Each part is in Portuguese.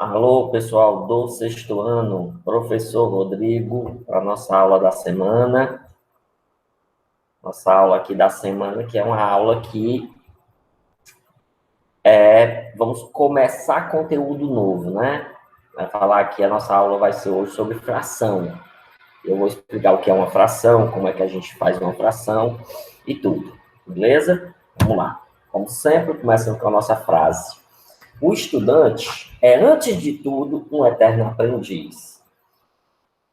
Alô, pessoal do sexto ano, professor Rodrigo, para a nossa aula da semana. Nossa aula aqui da semana, que é uma aula que vamos começar conteúdo novo, né? Vai falar que a nossa aula vai ser hoje sobre fração. Eu vou explicar o que é uma fração, como é que a gente faz uma fração e tudo, beleza? Vamos lá. Como sempre, começando com a nossa frase. O estudante é, antes de tudo, um eterno aprendiz.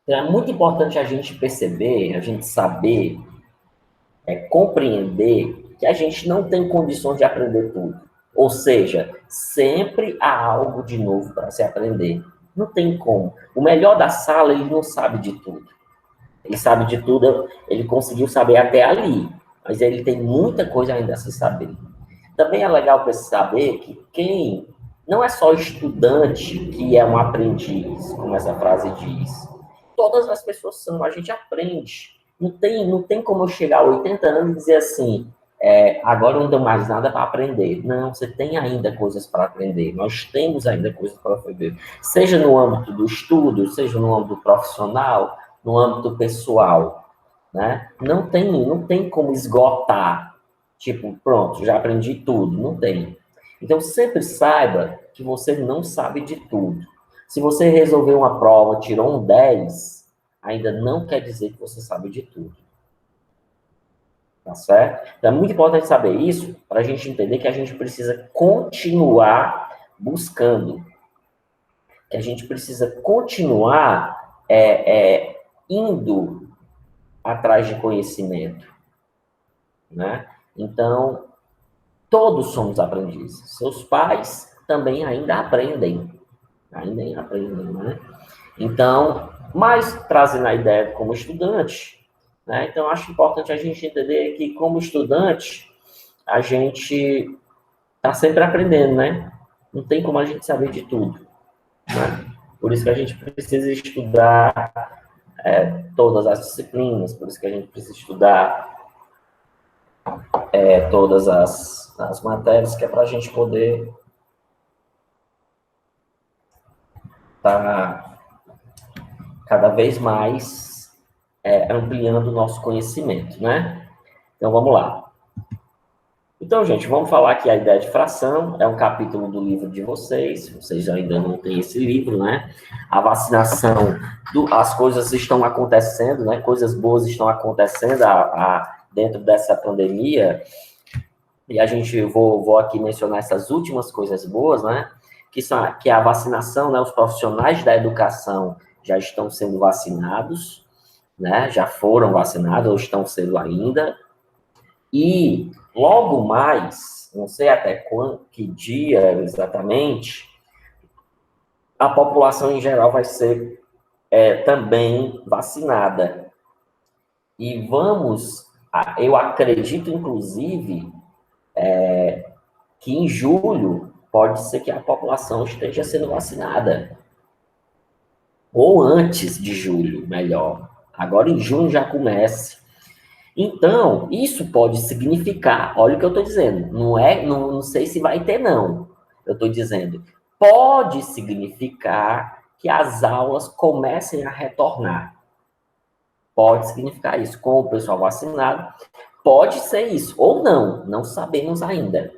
Então, é muito importante a gente perceber, a gente saber, compreender que a gente não tem condições de aprender tudo. Ou seja, sempre há algo de novo para se aprender. Não tem como. O melhor da sala, ele não sabe de tudo. Ele sabe de tudo, ele conseguiu saber até ali. Mas ele tem muita coisa ainda a se saber. Também é legal para saber que quem não é só estudante que é um aprendiz, como essa frase diz. Todas as pessoas são, a gente aprende. Não tem como eu chegar a 80 anos e dizer assim, agora não tenho mais nada para aprender. Não, você tem ainda coisas para aprender. Nós temos ainda coisas para aprender. Seja no âmbito do estudo, seja no âmbito profissional, no âmbito pessoal. Né? Não tem como esgotar. Tipo, pronto, já aprendi tudo. Não tem. Então, sempre saiba que você não sabe de tudo. Se você resolveu uma prova, tirou um 10, ainda não quer dizer que você sabe de tudo. Tá certo? Então, é muito importante saber isso para a gente entender que a gente precisa continuar buscando. Que a gente precisa continuar indo atrás de conhecimento. Né? Então, todos somos aprendizes. Seus pais também ainda aprendem. Né? Então, mas trazendo a ideia como estudante, né? Então, acho importante a gente entender que, como estudante, a gente está sempre aprendendo, né? Não tem como a gente saber de tudo. Né? Por isso que a gente precisa estudar todas as disciplinas, por isso que a gente precisa estudar todas as matérias, que é para a gente poder estar cada vez mais ampliando o nosso conhecimento, né? Então, vamos lá. Então, gente, vamos falar aqui a ideia de fração. É um capítulo do livro de vocês. Vocês ainda não têm esse livro, né? A vacinação, as coisas estão acontecendo, né? Coisas boas estão acontecendo dentro dessa pandemia. E a gente, vou aqui mencionar essas últimas coisas boas, né? Que é a vacinação, né? Os profissionais da educação já estão sendo vacinados, né? Já foram vacinados ou estão sendo ainda. E logo mais, não sei até que dia exatamente, a população em geral vai ser também vacinada. E eu acredito, inclusive, que em julho pode ser que a população esteja sendo vacinada. Ou antes de julho, melhor. Agora em junho já comece. Então, isso pode significar, olha o que eu estou dizendo, não sei se vai ter, não. Eu estou dizendo, pode significar que as aulas comecem a retornar. Pode significar isso, com o pessoal vacinado. Pode ser isso, ou não sabemos ainda.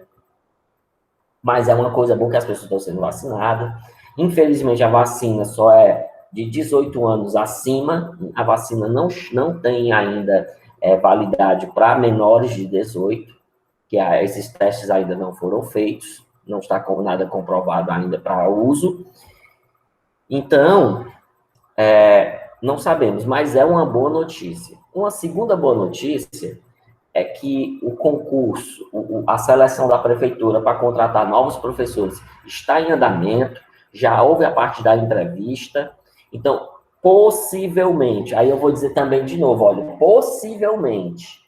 Mas é uma coisa boa que as pessoas estão sendo vacinadas. Infelizmente, a vacina só é de 18 anos acima. A vacina não tem ainda validade para menores de 18, que esses testes ainda não foram feitos, não está nada comprovado ainda para uso. Então, não sabemos, mas é uma boa notícia. Uma segunda boa notícia é que o concurso, a seleção da prefeitura para contratar novos professores está em andamento, já houve a parte da entrevista, então, possivelmente, aí eu vou dizer também de novo, olha, possivelmente,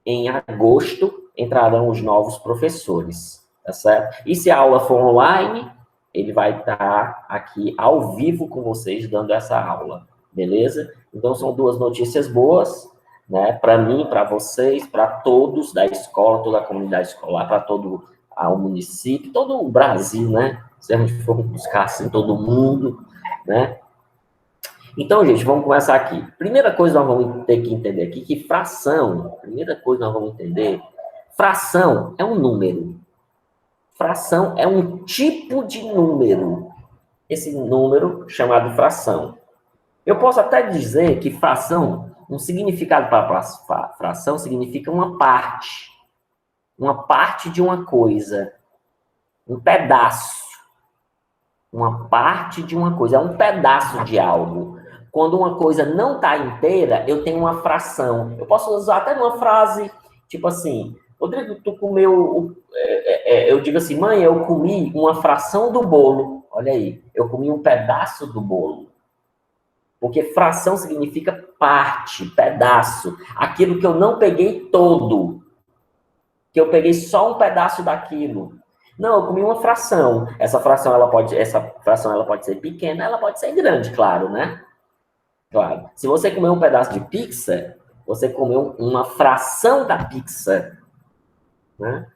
em agosto, entrarão os novos professores, tá certo? E se a aula for online, ele vai estar aqui ao vivo com vocês, dando essa aula, beleza? Então, são duas notícias boas, né? Para mim, para vocês, para todos da escola, toda a comunidade escolar, para todo ao município, todo o Brasil, né? Se a gente for buscar assim todo mundo, né? Então, gente, vamos começar aqui. Primeira coisa nós vamos ter que entender aqui que fração, primeira coisa nós vamos entender, fração é um número. Fração é um tipo de número. Esse número chamado fração. Eu posso até dizer que fração, um significado para fração significa uma parte de uma coisa, um pedaço, uma parte de uma coisa, é um pedaço de algo. Quando uma coisa não está inteira, eu tenho uma fração. Eu posso usar até uma frase, tipo assim, Rodrigo, tu comeu... eu digo assim, mãe, eu comi uma fração do bolo. Olha aí, eu comi um pedaço do bolo. Porque fração significa parte, pedaço. Aquilo que eu não peguei todo. Que eu peguei só um pedaço daquilo. Não, eu comi uma fração. Essa fração ela pode ser pequena, ela pode ser grande, claro, né? Claro. Se você comer um pedaço de pizza, você comeu uma fração da pizza, né?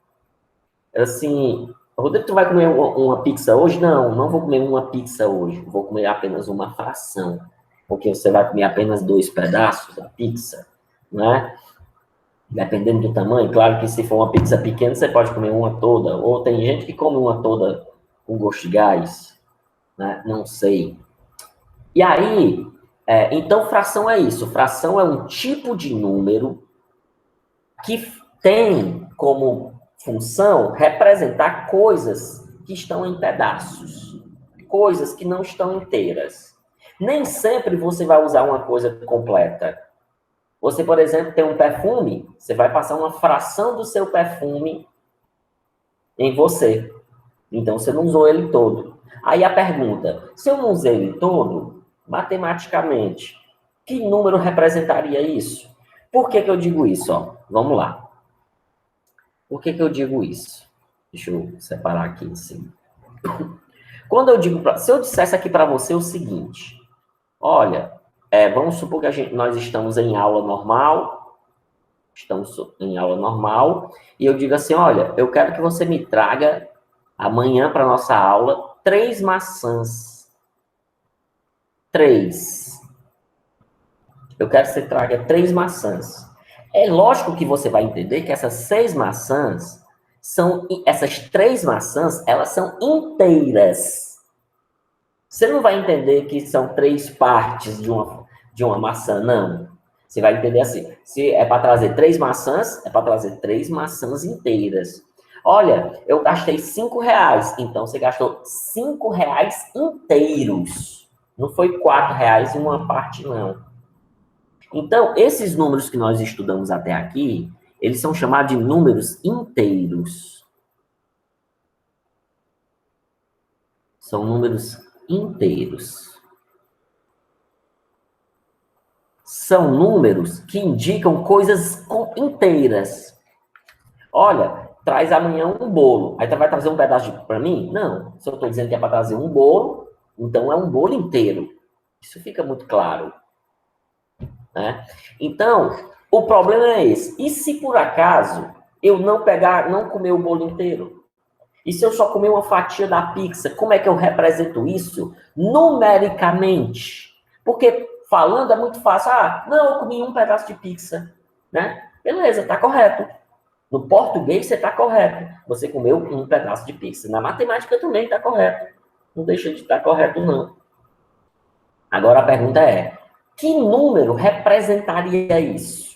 Assim, Rodrigo, tu vai comer uma pizza hoje? Não, não vou comer uma pizza hoje. Vou comer apenas uma fração. Porque você vai comer apenas 2 pedaços da pizza, né? Dependendo do tamanho. Claro que se for uma pizza pequena, você pode comer uma toda. Ou tem gente que come uma toda com gosto de gás, né? Não sei. E aí, então fração é isso. Fração é um tipo de número que tem como função representar coisas que estão em pedaços, coisas que não estão inteiras. Nem sempre você vai usar uma coisa completa. Você, por exemplo, tem um perfume, você vai passar uma fração do seu perfume em você. Então, você não usou ele todo. Aí a pergunta, se eu não usei ele todo, matematicamente, que número representaria isso? Por que eu digo isso? Ó, vamos lá. Por que eu digo isso? Deixa eu separar aqui em cima. Quando eu digo, se eu dissesse aqui para você o seguinte, olha, vamos supor que nós estamos em aula normal, e eu digo assim, olha, eu quero que você me traga amanhã para nossa aula 3 maçãs. 3. Eu quero que você traga 3 maçãs. É lógico que você vai entender que essas 6 maçãs essas 3 maçãs, elas são inteiras. Você não vai entender que são 3 partes de uma maçã, não. Você vai entender assim, se é para trazer 3 maçãs, é para trazer 3 maçãs inteiras. Olha, eu gastei R$5, então você gastou R$5 inteiros. Não foi R$4 em uma parte, não. Então, esses números que nós estudamos até aqui, eles são chamados de números inteiros. São números inteiros. São números que indicam coisas inteiras. Olha, traz amanhã um bolo. Aí tu vai trazer um pedaço para mim? Não. Se eu estou dizendo que é para trazer um bolo, então é um bolo inteiro. Isso fica muito claro. Né? Então, o problema é esse. E se por acaso eu não comer o bolo inteiro? E se eu só comer uma fatia da pizza, como é que eu represento isso numericamente? Porque falando é muito fácil. Ah, não, eu comi um pedaço de pizza, né? Beleza, tá correto. No português você tá correto. Você comeu um pedaço de pizza. Na matemática também tá correto. Não deixa de estar correto, não. Agora a pergunta é, que número representaria isso?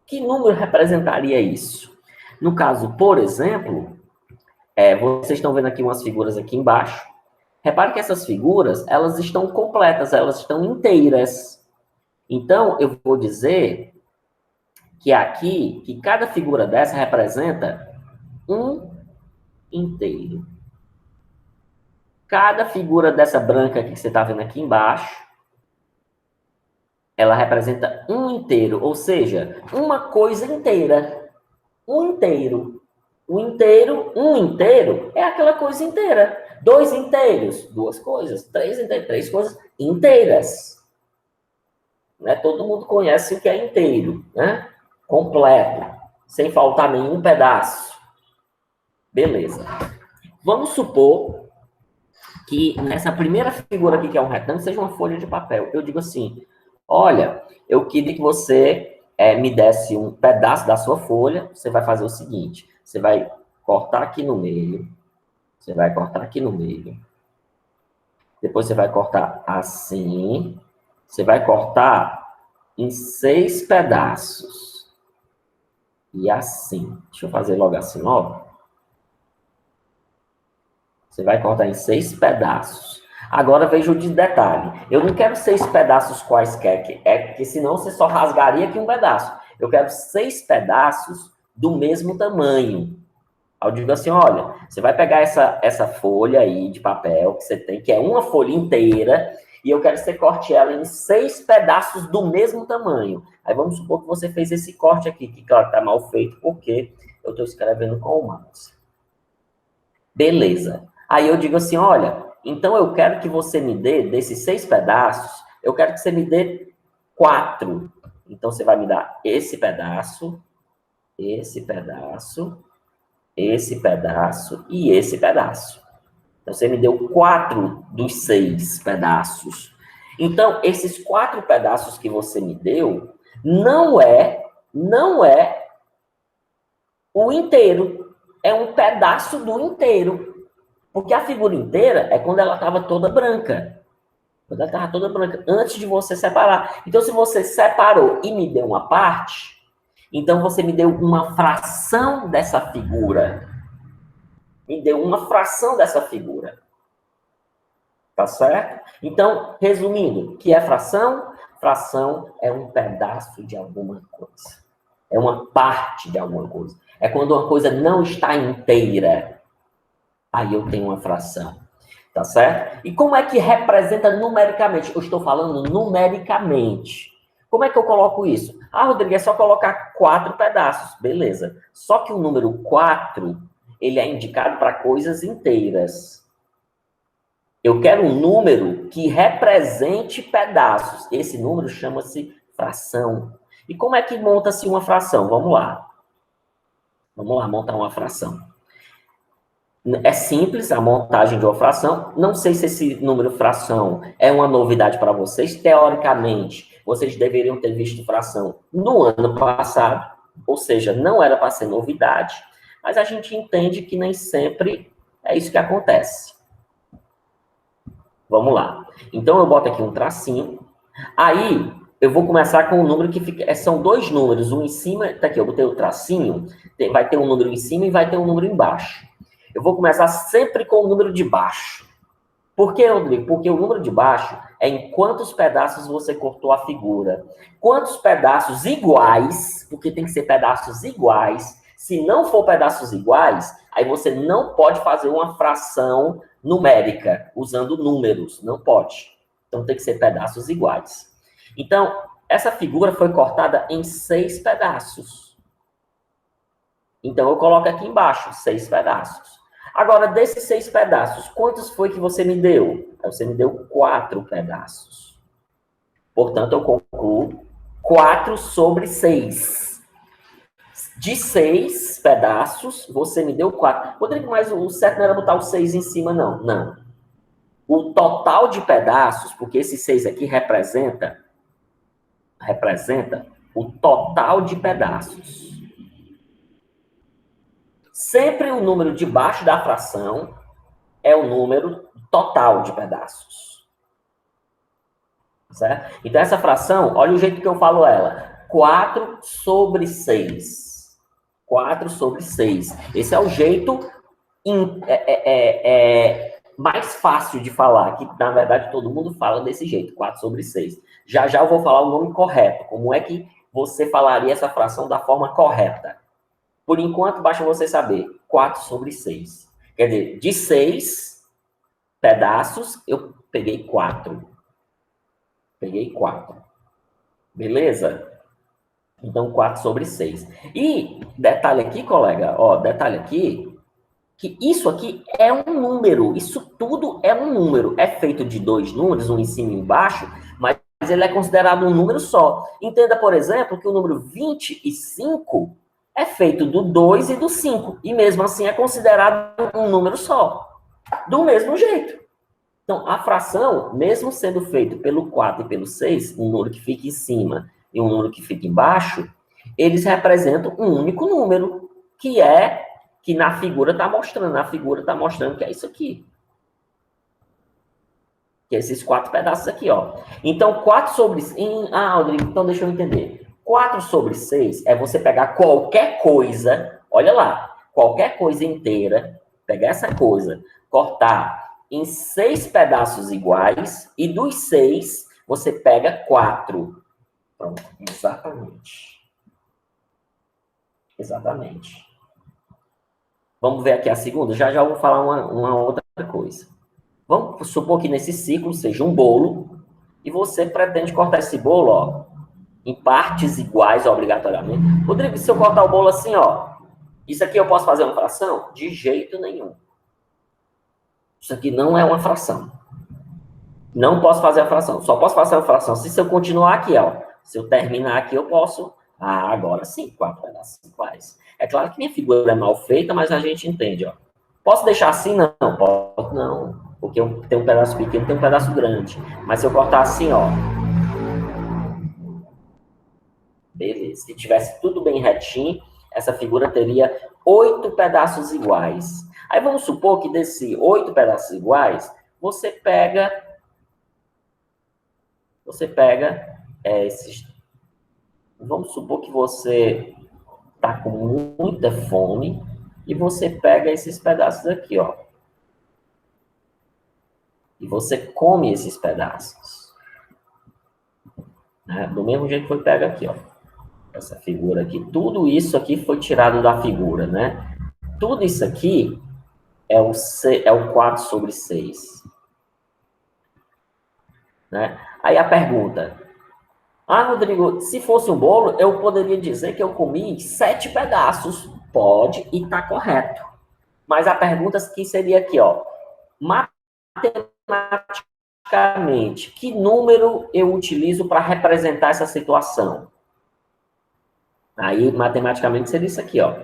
Que número representaria isso? No caso, por exemplo, vocês estão vendo aqui umas figuras aqui embaixo. Repare que essas figuras, elas estão completas, elas estão inteiras. Então, eu vou dizer que aqui, que cada figura dessa representa um inteiro. Cada figura dessa branca aqui que você está vendo aqui embaixo, ela representa um inteiro, ou seja, uma coisa inteira. Um inteiro. Um inteiro é aquela coisa inteira. 2 inteiros, 2 coisas. 3 inteiros, 3 coisas inteiras. Né? Todo mundo conhece o que é inteiro, né? Completo, sem faltar nenhum pedaço. Beleza. Vamos supor que nessa primeira figura aqui, que é um retângulo, seja uma folha de papel. Eu digo assim, olha, eu queria que você me desse um pedaço da sua folha. Você vai fazer o seguinte, você vai cortar aqui no meio, você vai cortar aqui no meio, depois você vai cortar assim, você vai cortar em 6 pedaços. E assim, deixa eu fazer logo assim, ó. Você vai cortar em 6 pedaços. Agora veja o de detalhe. Eu não quero 6 pedaços quaisquer, que senão você só rasgaria aqui um pedaço. Eu quero 6 pedaços do mesmo tamanho. Eu digo assim, olha, você vai pegar essa folha aí de papel que você tem, que é uma folha inteira, e eu quero que você corte ela em 6 pedaços do mesmo tamanho. Aí vamos supor que você fez esse corte aqui, que claro, está mal feito, porque eu estou escrevendo com o mouse. Beleza. Aí eu digo assim, olha, então eu quero que você me dê, desses 6 pedaços, eu quero que você me dê 4. Então você vai me dar esse pedaço, esse pedaço, esse pedaço e esse pedaço. Então, você me deu 4 dos 6 pedaços. Então, esses 4 pedaços que você me deu, não é o inteiro. É um pedaço do inteiro. Porque a figura inteira é quando ela estava toda branca. Quando ela estava toda branca, antes de você separar. Então, se você separou e me deu uma parte, então você me deu uma fração dessa figura. Me deu uma fração dessa figura. Tá certo? Então, resumindo, o que é fração? Fração é um pedaço de alguma coisa. É uma parte de alguma coisa. É quando uma coisa não está inteira. Aí eu tenho uma fração. Tá certo? E como é que representa numericamente? Eu estou falando numericamente. Como é que eu coloco isso? Ah, Rodrigo, é só colocar 4 pedaços. Beleza. Só que o número 4, ele é indicado para coisas inteiras. Eu quero um número que represente pedaços. Esse número chama-se fração. E como é que monta-se uma fração? Vamos lá. Vamos lá montar uma fração. É simples a montagem de uma fração. Não sei se esse número fração é uma novidade para vocês. Teoricamente, vocês deveriam ter visto fração no ano passado. Ou seja, não era para ser novidade. Mas a gente entende que nem sempre é isso que acontece. Vamos lá. Então, eu boto aqui um tracinho. Aí, eu vou começar com um número que fica... São 2 números, um em cima... Tá aqui, eu botei o tracinho. Vai ter um número em cima e vai ter um número embaixo. Eu vou começar sempre com o número de baixo. Por quê, Rodrigo? Porque o número de baixo é em quantos pedaços você cortou a figura. Quantos pedaços iguais, porque tem que ser pedaços iguais. Se não for pedaços iguais, aí você não pode fazer uma fração numérica, usando números. Não pode. Então, tem que ser pedaços iguais. Então, essa figura foi cortada em 6 pedaços. Então, eu coloco aqui embaixo, 6 pedaços. Agora, desses 6 pedaços, quantos foi que você me deu? Você me deu 4 pedaços. Portanto, eu concluo 4 sobre 6. De 6 pedaços, você me deu 4. Rodrigo, mas o certo não era botar o 6 em cima, não. Não. O total de pedaços, porque esse 6 aqui representa o total de pedaços. Sempre o número debaixo da fração é o número total de pedaços. Certo? Então, essa fração, olha o jeito que eu falo ela. 4 sobre 6. 4 sobre 6. Esse é o jeito mais fácil de falar, que na verdade todo mundo fala desse jeito, 4 sobre 6. Já já eu vou falar o nome correto. Como é que você falaria essa fração da forma correta? Por enquanto, basta você saber 4 sobre 6. Quer dizer, de 6 pedaços, eu peguei 4. Peguei 4. Beleza? Então, 4 sobre 6. E, detalhe aqui, colega, ó, detalhe aqui, que isso aqui é um número. Isso tudo é um número. É feito de 2 números, um em cima e um embaixo, mas ele é considerado um número só. Entenda, por exemplo, que o número 25 é feito do 2 e do 5. E mesmo assim é considerado um número só. Do mesmo jeito. Então, a fração, mesmo sendo feito pelo 4 e pelo 6, um número que fica em cima e um número que fica embaixo, eles representam um único número, que na figura está mostrando. Na figura está mostrando que é isso aqui. Que é esses 4 pedaços aqui, ó. Então, 4 sobre... Rodrigo, então deixa eu entender. 4 sobre 6 é você pegar qualquer coisa, olha lá, qualquer coisa inteira, pegar essa coisa, cortar em 6 pedaços iguais, e dos 6, você pega 4. Pronto, exatamente. Exatamente. Vamos ver aqui a segunda? Já já vou falar uma outra coisa. Vamos supor que nesse ciclo seja um bolo, e você pretende cortar esse bolo, ó, em partes iguais, obrigatoriamente. Rodrigo, se eu cortar o bolo assim, ó, isso aqui eu posso fazer uma fração? De jeito nenhum. Isso aqui não é uma fração. Não posso fazer a fração. Só posso fazer a fração se eu continuar aqui, ó. Se eu terminar aqui, eu posso... agora sim, 4 pedaços iguais. É claro que minha figura é mal feita, mas a gente entende, ó. Posso deixar assim? Não. Posso não. Porque eu tenho um pedaço pequeno, tem um pedaço grande. Mas se eu cortar assim, ó... Beleza. Se tivesse tudo bem retinho, essa figura teria 8 pedaços iguais. Aí vamos supor que desses 8 pedaços iguais, você pega esses... Vamos supor que você está com muita fome e você pega esses pedaços aqui, ó. E você come esses pedaços. Né? Do mesmo jeito que foi pega aqui, ó. Essa figura aqui. Tudo isso aqui foi tirado da figura, né? Tudo isso aqui é o 4 sobre 6. Né? Aí a pergunta... Rodrigo, se fosse um bolo, eu poderia dizer que eu comi 7 pedaços. Pode e está correto. Mas a pergunta que seria aqui, ó. Matematicamente, que número eu utilizo para representar essa situação? Aí, matematicamente, seria isso aqui, ó.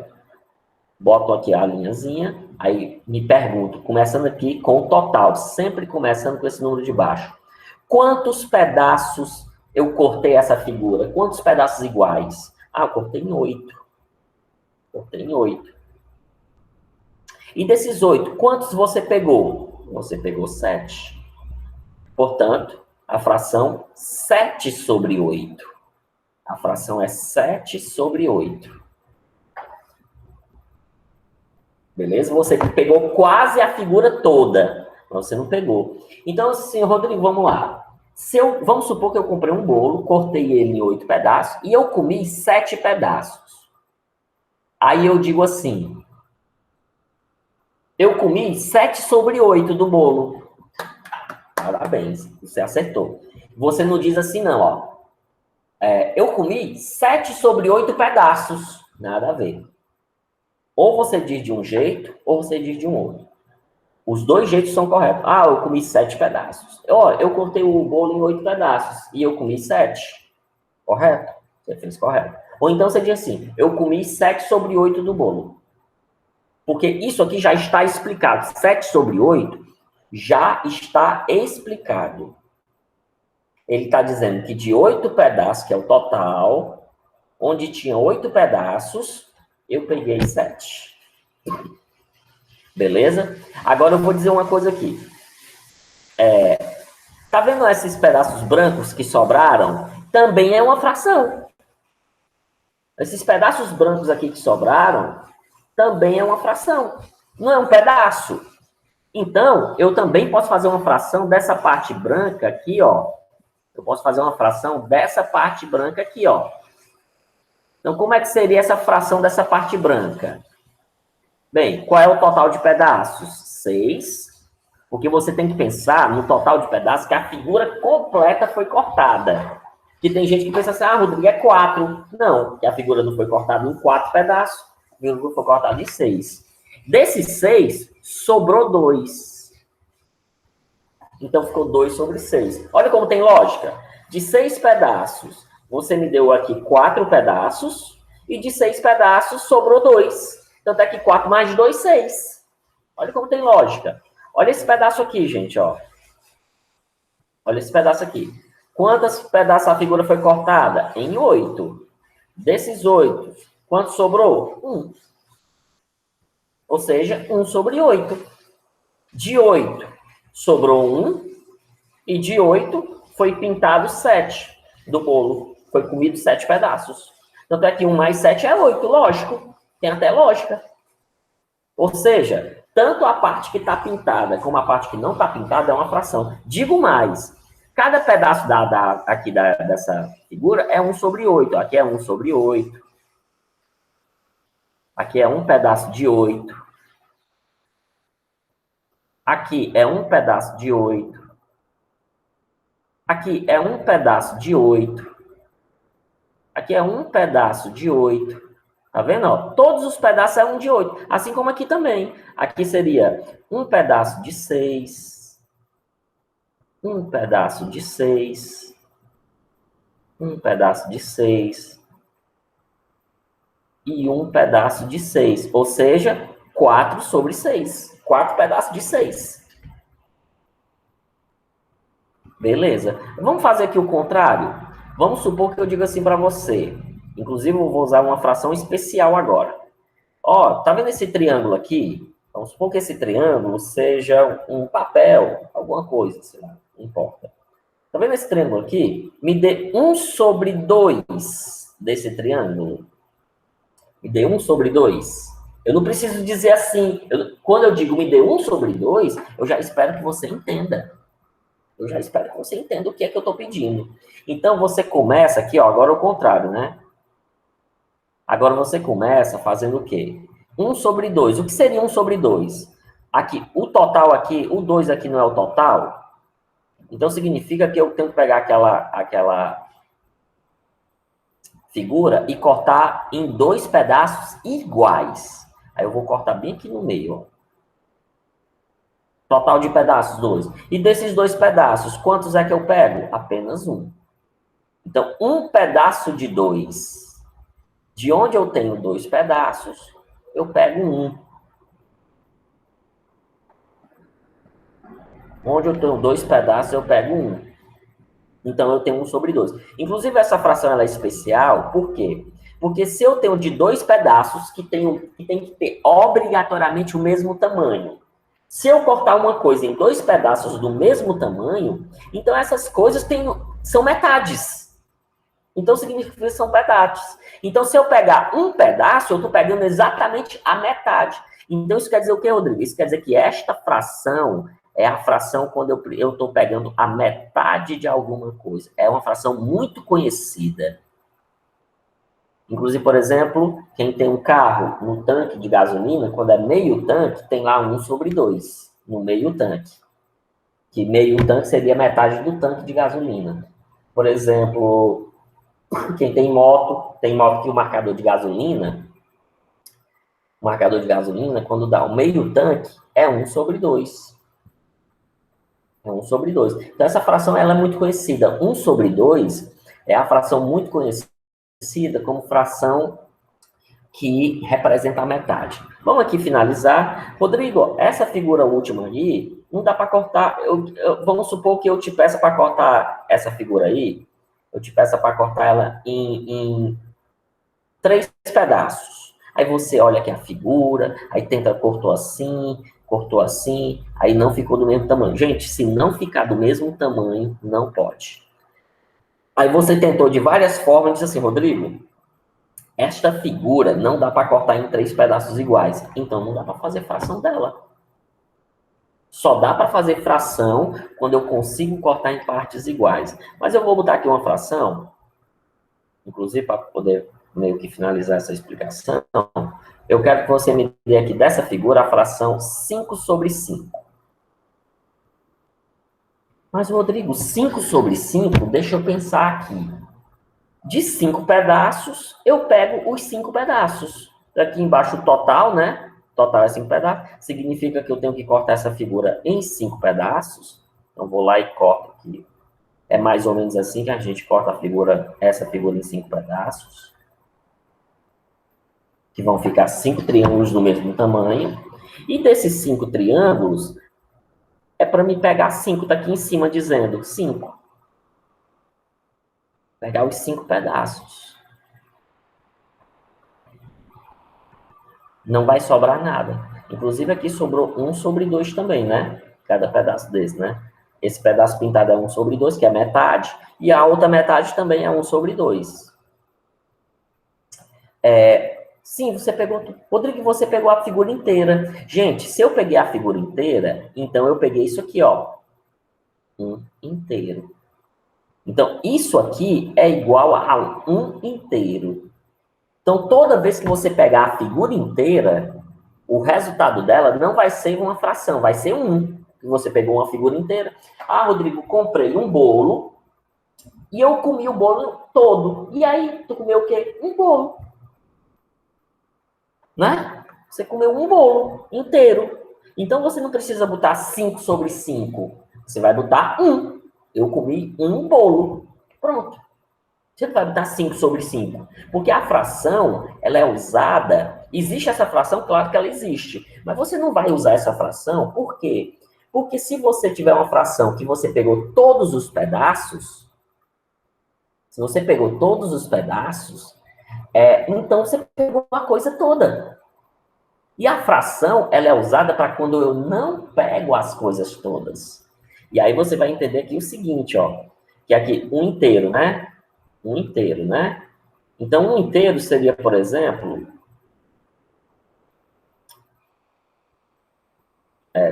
Boto aqui a linhazinha, aí me pergunto, começando aqui com o total, sempre começando com esse número de baixo. Quantos pedaços eu cortei essa figura? Quantos pedaços iguais? Eu cortei em 8. Cortei em 8. E desses 8, quantos você pegou? Você pegou 7. Portanto, a fração 7 sobre 8. A fração é 7 sobre 8. Beleza? Você pegou quase a figura toda, mas você não pegou. Então, assim, Rodrigo, vamos lá. Vamos supor que eu comprei um bolo, cortei ele em 8 pedaços e eu comi 7 pedaços. Aí eu digo assim, eu comi 7 sobre 8 do bolo. Parabéns, você acertou. Você não diz assim não, ó. Eu comi 7 sobre 8 pedaços. Nada a ver. Ou você diz de um jeito, ou você diz de um outro. Os dois jeitos são corretos. Eu comi 7 pedaços. Eu cortei o bolo em 8 pedaços e eu comi 7. Correto? Você fez correto. Ou então você diz assim, eu comi 7 sobre 8 do bolo. Porque isso aqui já está explicado. 7 sobre 8 já está explicado. Ele está dizendo que de 8 pedaços, que é o total, onde tinha 8 pedaços, eu peguei 7. Beleza? Agora eu vou dizer uma coisa aqui. Tá vendo esses pedaços brancos que sobraram? Também é uma fração. Esses pedaços brancos aqui que sobraram, também é uma fração. Não é um pedaço. Então, eu também posso fazer uma fração dessa parte branca aqui, ó. Eu posso fazer uma fração dessa parte branca aqui, ó. Então, como é que seria essa fração dessa parte branca? Bem, qual é o total de pedaços? 6. Porque você tem que pensar no total de pedaços que a figura completa foi cortada. Que tem gente que pensa assim, Rodrigo, é 4. Não, que a figura não foi cortada em 4 pedaços, a figura foi cortada em 6. Desses 6, sobrou 2. Então, ficou 2 sobre 6. Olha como tem lógica. De 6 pedaços, você me deu aqui 4 pedaços, E de 6 pedaços, sobrou 2. Então, tá aqui 4 mais 2, 6. Olha como tem lógica. Olha esse pedaço aqui, gente, ó. Olha esse pedaço aqui. Quantos pedaços a figura foi cortada? Em 8. Desses 8, quanto sobrou? 1. Ou seja, 1 sobre 8. De 8, sobrou 1. E de 8, foi pintado 7 do bolo. Foi comido 7 pedaços. Tanto é que 1 mais 7 é 8, lógico. Tem até lógica. Ou seja, tanto a parte que está pintada como a parte que não está pintada é uma fração. Digo mais, cada pedaço dessa figura é 1 sobre 8. Aqui é 1 sobre 8. Aqui é um pedaço de 8. Aqui é um pedaço de 8. Aqui é um pedaço de 8. Aqui é um pedaço de 8. Tá vendo? Ó? Todos os pedaços é 1 de 8. Assim como aqui também. Aqui seria um pedaço de 6. Um pedaço de 6. Um pedaço de 6. E um pedaço de 6. Ou seja, 4 sobre 6. 4 pedaços de 6. Beleza. Vamos fazer aqui o contrário? Vamos supor que eu diga assim para você. Inclusive, eu vou usar uma fração especial agora. Ó, tá vendo esse triângulo aqui? Vamos supor que esse triângulo seja um papel, alguma coisa, sei lá, não importa. Tá vendo esse triângulo aqui? Me dê 1 sobre 2 desse triângulo. Me dê 1 sobre 2. Eu não preciso dizer assim. Quando eu digo me dê 1 sobre 2, eu já espero que você entenda. Eu já espero que você entenda o que é que eu estou pedindo. Então, você começa aqui, ó, agora é o contrário, né? Agora você começa fazendo o quê? 1 sobre 2. O que seria 1 sobre 2? Aqui, o total aqui, o 2 aqui não é o total? Então, significa que eu tenho que pegar aquela figura e cortar em 2 pedaços iguais. Aí eu vou cortar bem aqui no meio, ó. Total de pedaços, 2. E desses 2 pedaços, quantos é que eu pego? Apenas 1. Então, um pedaço de 2. De onde eu tenho 2 pedaços, eu pego 1. Onde eu tenho 2 pedaços, eu pego 1. Então, eu tenho 1 sobre 2. Inclusive, essa fração ela é especial, por quê? Porque se eu tenho de 2 pedaços que tem que ter obrigatoriamente o mesmo tamanho, se eu cortar uma coisa em 2 pedaços do mesmo tamanho, então essas coisas são metades. Então, significa que são pedaços. Então, se eu pegar um pedaço, eu estou pegando exatamente a metade. Então, isso quer dizer o quê, Rodrigo? Isso quer dizer que esta fração é a fração quando eu estou pegando a metade de alguma coisa. É uma fração muito conhecida. Inclusive, por exemplo, quem tem um carro no tanque de gasolina, quando é meio tanque, tem lá 1 sobre 2 no meio tanque. Que meio tanque seria metade do tanque de gasolina. Por exemplo, quem tem moto que o marcador de gasolina, quando dá o meio tanque, é 1 sobre 2. É 1 sobre 2. Então, essa fração ela é muito conhecida. 1 sobre 2 é a fração muito conhecida como fração que representa a metade. Vamos aqui finalizar. Rodrigo, essa figura última aí, não dá para cortar. Vamos supor que eu te peça para cortar essa figura aí. Eu te peço para cortar ela em 3 pedaços. Aí você olha aqui a figura, aí tenta, cortou assim, aí não ficou do mesmo tamanho. Gente, se não ficar do mesmo tamanho, não pode. Aí você tentou de várias formas e disse assim, Rodrigo, esta figura não dá para cortar em 3 pedaços iguais. Então, não dá para fazer fração dela. Só dá para fazer fração quando eu consigo cortar em partes iguais. Mas eu vou botar aqui uma fração, inclusive para poder meio que finalizar essa explicação. Eu quero que você me dê aqui dessa figura a fração 5 sobre 5. Mas, Rodrigo, 5 sobre 5, deixa eu pensar aqui. De 5 pedaços, eu pego os 5 pedaços. Aqui embaixo o total, né? Total é 5 pedaços. Significa que eu tenho que cortar essa figura em 5 pedaços. Então, vou lá e corto aqui. É mais ou menos assim que a gente corta essa figura em 5 pedaços. que vão ficar 5 triângulos do mesmo tamanho. E desses 5 triângulos, é para me pegar 5 daqui em cima, dizendo 5. Pegar os 5 pedaços. Não vai sobrar nada. Inclusive, aqui sobrou 1 sobre 2 também, né? Cada pedaço desse, né? Esse pedaço pintado é 1 sobre 2, que é metade. E a outra metade também é 1 sobre 2. Sim, você pegou... Rodrigo, você pegou a figura inteira. Gente, se eu peguei a figura inteira, então eu peguei isso aqui, ó. 1 inteiro. Então, isso aqui é igual a 1 inteiro. Então, toda vez que você pegar a figura inteira, o resultado dela não vai ser uma fração, vai ser 1. Você pegou uma figura inteira. Ah, Rodrigo, comprei um bolo e eu comi o bolo todo. E aí, tu comeu o quê? Um bolo. Né? Você comeu um bolo inteiro. Então, você não precisa botar 5 sobre 5. Você vai botar 1. Eu comi um bolo. Pronto. Você não vai botar 5 sobre 5. Porque a fração, ela é usada... Existe essa fração? Claro que ela existe. Mas você não vai usar essa fração, por quê? Porque se você tiver uma fração que você pegou todos os pedaços, se você pegou todos os pedaços, então você pegou a coisa toda. E a fração, ela é usada para quando eu não pego as coisas todas. E aí você vai entender aqui o seguinte, ó. Que aqui, 1 inteiro, né? 1 inteiro, né? Então, 1 inteiro seria, por exemplo...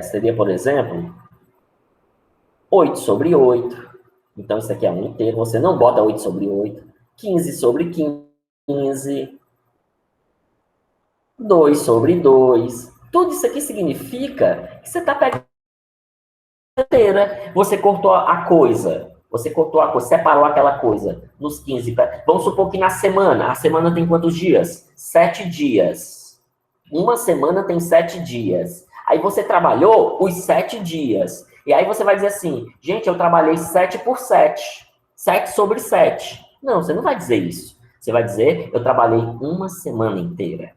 seria, por exemplo, 8 sobre 8. Então, isso aqui é 1 inteiro. Você não bota 8 sobre 8. 15 sobre 15. 2 sobre 2. Tudo isso aqui significa que você está pegando inteira. Você cortou a coisa. Você cortou a coisa, separou aquela coisa nos 15. Vamos supor que na semana, a semana tem quantos dias? 7 dias. Uma semana tem 7 dias. Aí você trabalhou os 7 dias. E aí você vai dizer assim, gente, eu trabalhei 7 por 7. 7 sobre 7. Não, você não vai dizer isso. Você vai dizer, eu trabalhei uma semana inteira.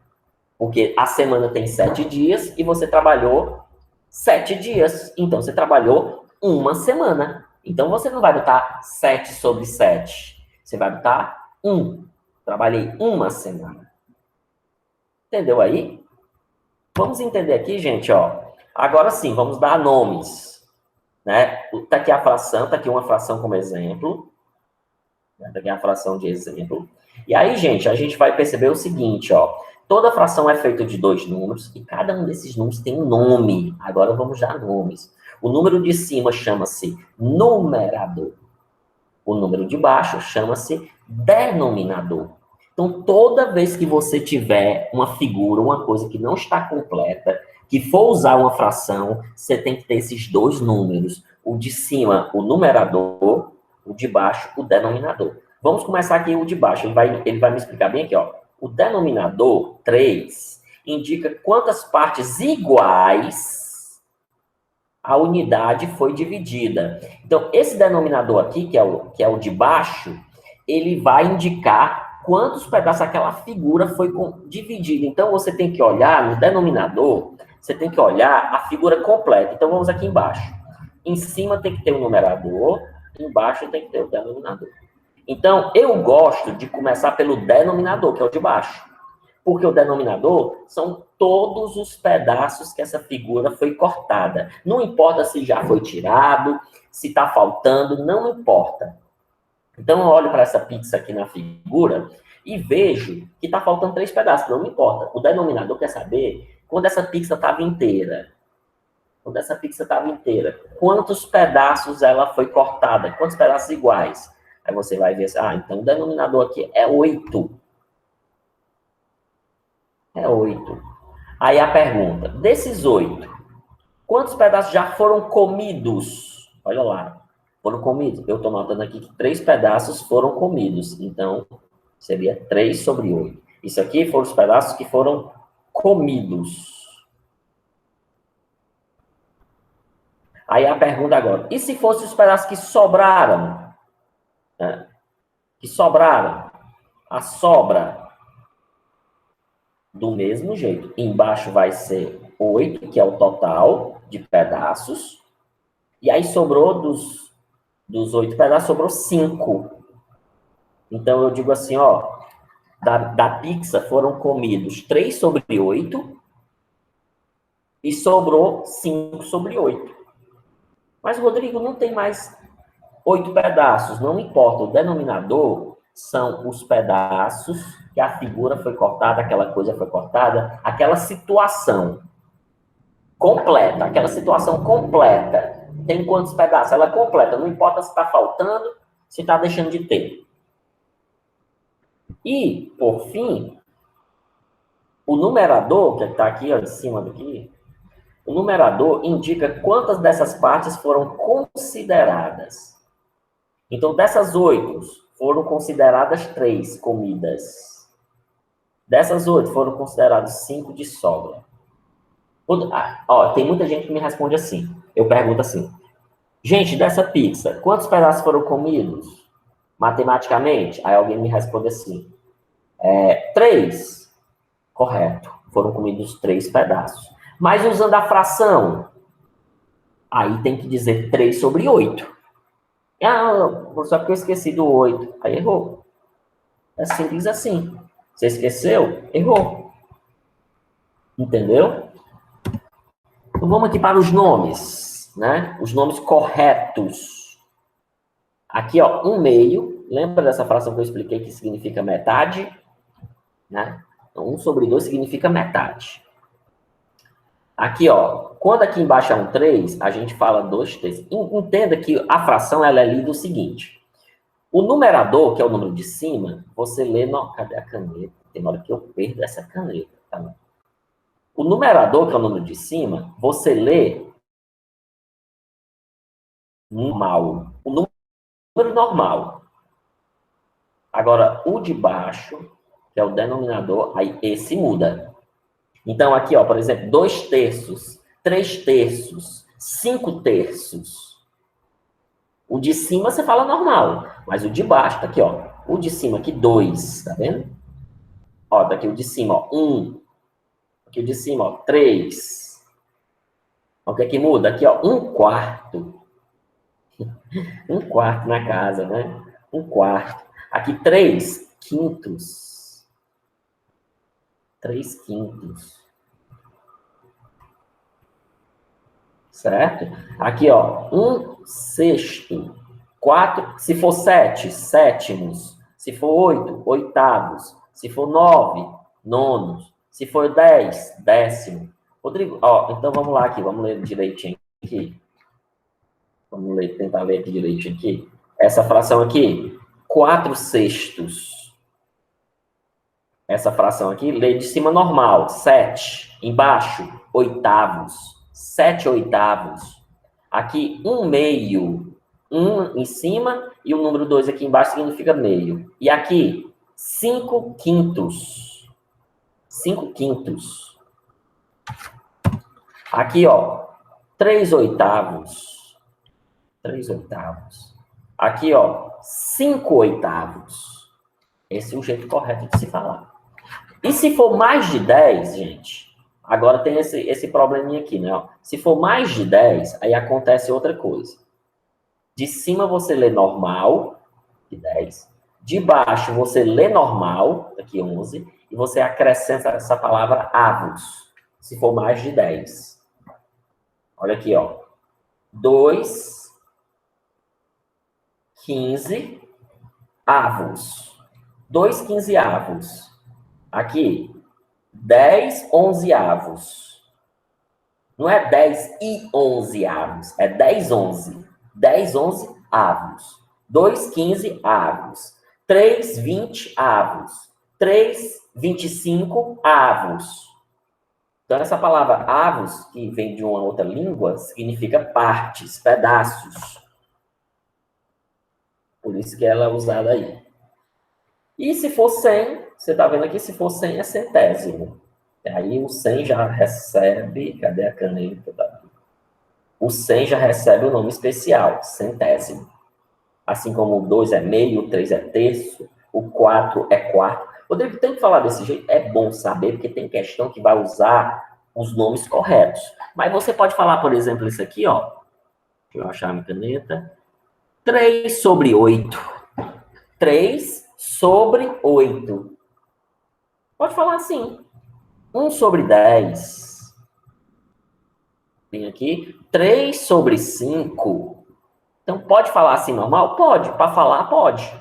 Porque a semana tem 7 dias e você trabalhou 7 dias. Então, você trabalhou uma semana. Então, você não vai botar 7 sobre 7. Você vai botar 1. Trabalhei uma semana. Entendeu aí? Vamos entender aqui, gente, ó. Agora sim, vamos dar nomes. Né? Tá aqui a fração, tá aqui uma fração como exemplo. Tá aqui a fração de exemplo. E aí, gente, a gente vai perceber o seguinte, ó. Toda fração é feita de 2 números e cada um desses números tem um nome. Agora vamos dar nomes. O número de cima chama-se numerador. O número de baixo chama-se denominador. Então, toda vez que você tiver uma figura, uma coisa que não está completa, que for usar uma fração, você tem que ter esses 2 números. O de cima, o numerador, o de baixo, o denominador. Vamos começar aqui o de baixo. Ele vai me explicar bem aqui, ó. O denominador, 3, indica quantas partes iguais a unidade foi dividida. Então, esse denominador aqui, que é o de baixo, ele vai indicar quantos pedaços aquela figura foi dividida. Então, você tem que olhar no denominador, você tem que olhar a figura completa. Então, vamos aqui embaixo. Em cima tem que ter o numerador, embaixo tem que ter o denominador. Então, eu gosto de começar pelo denominador, que é o de baixo. Porque o denominador são todos os pedaços que essa figura foi cortada. Não importa se já foi tirado, se está faltando, não importa. Então, eu olho para essa pizza aqui na figura e vejo que está faltando 3 pedaços. Não me importa. O denominador quer saber quando essa pizza estava inteira. Quando essa pizza estava inteira, quantos pedaços ela foi cortada? Quantos pedaços iguais? Aí você vai ver assim, então o denominador aqui é 8. É 8. Aí a pergunta, desses 8, quantos pedaços já foram comidos? Olha lá, foram comidos. Eu estou notando aqui que 3 pedaços foram comidos. Então, seria 3 sobre 8. Isso aqui foram os pedaços que foram comidos. Aí a pergunta agora, e se fossem os pedaços que sobraram? Que sobraram. A sobra. do mesmo jeito. Embaixo vai ser 8, que é o total de pedaços. E aí sobrou dos 8 pedaços, sobrou 5. Então eu digo assim, ó, da pizza foram comidos 3 sobre 8 e sobrou 5 sobre 8. Mas, Rodrigo, não tem mais 8 pedaços, não importa. O denominador são os pedaços que a figura foi cortada, aquela coisa foi cortada, aquela situação completa, aquela situação completa. Tem quantos pedaços? Ela é completa, não importa se está faltando, se está deixando de ter. E, por fim, o numerador, que está aqui ó, em cima daqui, o numerador indica quantas dessas partes foram consideradas. Então, dessas 8, foram consideradas 3 comidas. Dessas 8, foram consideradas 5 de sobra. Ó, tem muita gente que me responde assim. Eu pergunto assim, gente, dessa pizza, quantos pedaços foram comidos? Matematicamente? Aí alguém me responde assim, 3. Correto. Foram comidos 3 pedaços. Mas usando a fração, aí tem que dizer 3 sobre 8. Ah, só porque eu esqueci do 8. Aí errou. É simples assim. Você esqueceu? Errou. Entendeu? Então vamos aqui para os nomes, né? Os nomes corretos. Aqui, ó, 1/2. Lembra dessa fração que eu expliquei que significa metade? Né? Então, 1 sobre 2 significa metade. Aqui, ó, quando aqui embaixo é um 3, a gente fala 2/3. Entenda que a fração ela é lida o seguinte. O numerador, que é o número de cima, você lê... Cadê a caneta? Tem hora que eu perdo essa caneta. Tá? O numerador, que é o número de cima, você lê normal. O número normal. Agora, o de baixo, que é o denominador, aí esse muda. Então, aqui, ó, por exemplo, 2/3, 3/3, 5/3. O de cima você fala normal, mas o de baixo tá aqui, ó. O de cima aqui, 2, tá vendo? Ó, daqui o de cima, ó, 1. Aqui o de cima, ó, 3. O que é que muda? Aqui, ó, 1/4. 1/4 na casa, né? 1/4. Aqui, 3/5. 3/5. Certo? Aqui, ó, 1/6. 4, se for 7, sétimos. Se for 8, oitavos. Se for 9, nonos. Se for 10, décimo. Rodrigo, ó, então vamos lá aqui, vamos ler direitinho aqui. Vamos ler, tentar ler aqui direitinho aqui. Essa fração aqui, 4/6. Essa fração aqui, lê de cima normal, 7. Embaixo, oitavos. 7/8. Aqui, 1/2. 1 em cima e o número 2 aqui embaixo significa meio. E aqui, 5/5. 5/5. Aqui, ó, 3/8. 3/8. Aqui, ó, 5/8. Esse é o jeito correto de se falar. E se for mais de 10, gente, agora tem esse probleminha aqui, né? Se for mais de 10, aí acontece outra coisa. De cima você lê normal, de 10. De baixo você lê normal, aqui 11. E você acrescenta essa palavra avos, se for mais de 10. Olha aqui, ó. 2, 15 avos. 2 15avos. Aqui, 10 11avos. Não é 10 e 11avos, é 10 11. 10 11 avos. 2 15 avos. 3 20 avos. 3 25 avos. Então, essa palavra avos, que vem de uma outra língua, significa partes, pedaços. Por isso que ela é usada aí. E se for 100, você está vendo aqui, se for 100 é centésimo. Aí o 100 já recebe... Cadê a caneta? O 100 já recebe o nome especial, centésimo. Assim como o 2 é meio, o 3 é terço, o 4 é quarto. Rodrigo, tem que falar desse jeito? É bom saber, porque tem questão que vai usar os nomes corretos. Mas você pode falar, por exemplo, isso aqui, ó. Deixa eu achar a minha caneta. 3/8. 3/8. Pode falar assim. 1/10. Vem aqui. 3/5. Então, pode falar assim normal? Pode. Para falar, pode.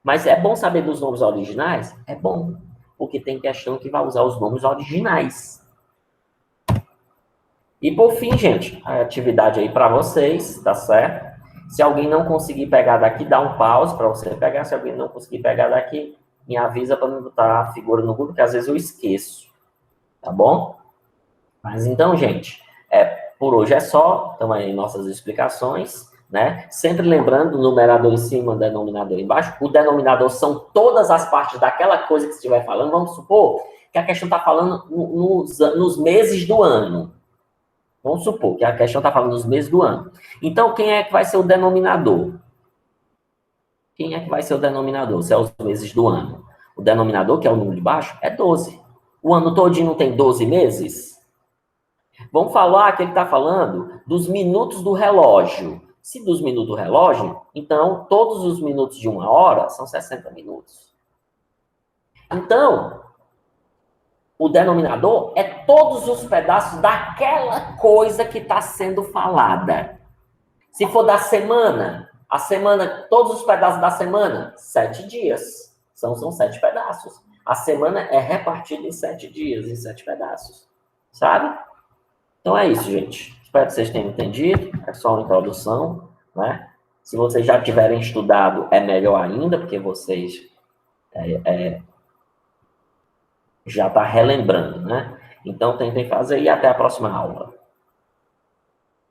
Mas é bom saber dos nomes originais? É bom. Porque tem questão que vai usar os nomes originais. E por fim, gente, a atividade aí para vocês, tá certo? Se alguém não conseguir pegar daqui, dá um pause para você pegar. Se alguém não conseguir pegar daqui, me avisa para não botar a figura no Google, que às vezes eu esqueço. Tá bom? Mas então, gente, por hoje é só. Então, aí nossas explicações, né? Sempre lembrando, o numerador em cima, o denominador embaixo. O denominador são todas as partes daquela coisa que você estiver falando. Vamos supor que a questão está falando nos meses do ano. Vamos supor que a questão está falando dos meses do ano. Então, quem é que vai ser o denominador? Quem é que vai ser o denominador? Se é os meses do ano. O denominador, que é o número de baixo, é 12. O ano todinho não tem 12 meses? Vamos falar que ele está falando dos minutos do relógio. Se dos minutos do relógio, então todos os minutos de 1 hora são 60 minutos. Então, o denominador é todos os pedaços daquela coisa que está sendo falada. Se for da semana, a semana, todos os pedaços da semana, 7 dias. São 7 pedaços. A semana é repartida em 7 dias, em 7 pedaços. Sabe? Então é isso, gente. Espero que vocês tenham entendido. É só uma introdução, né? Se vocês já tiverem estudado, é melhor ainda, porque vocês já está relembrando, né? Então, tentem fazer e até a próxima aula.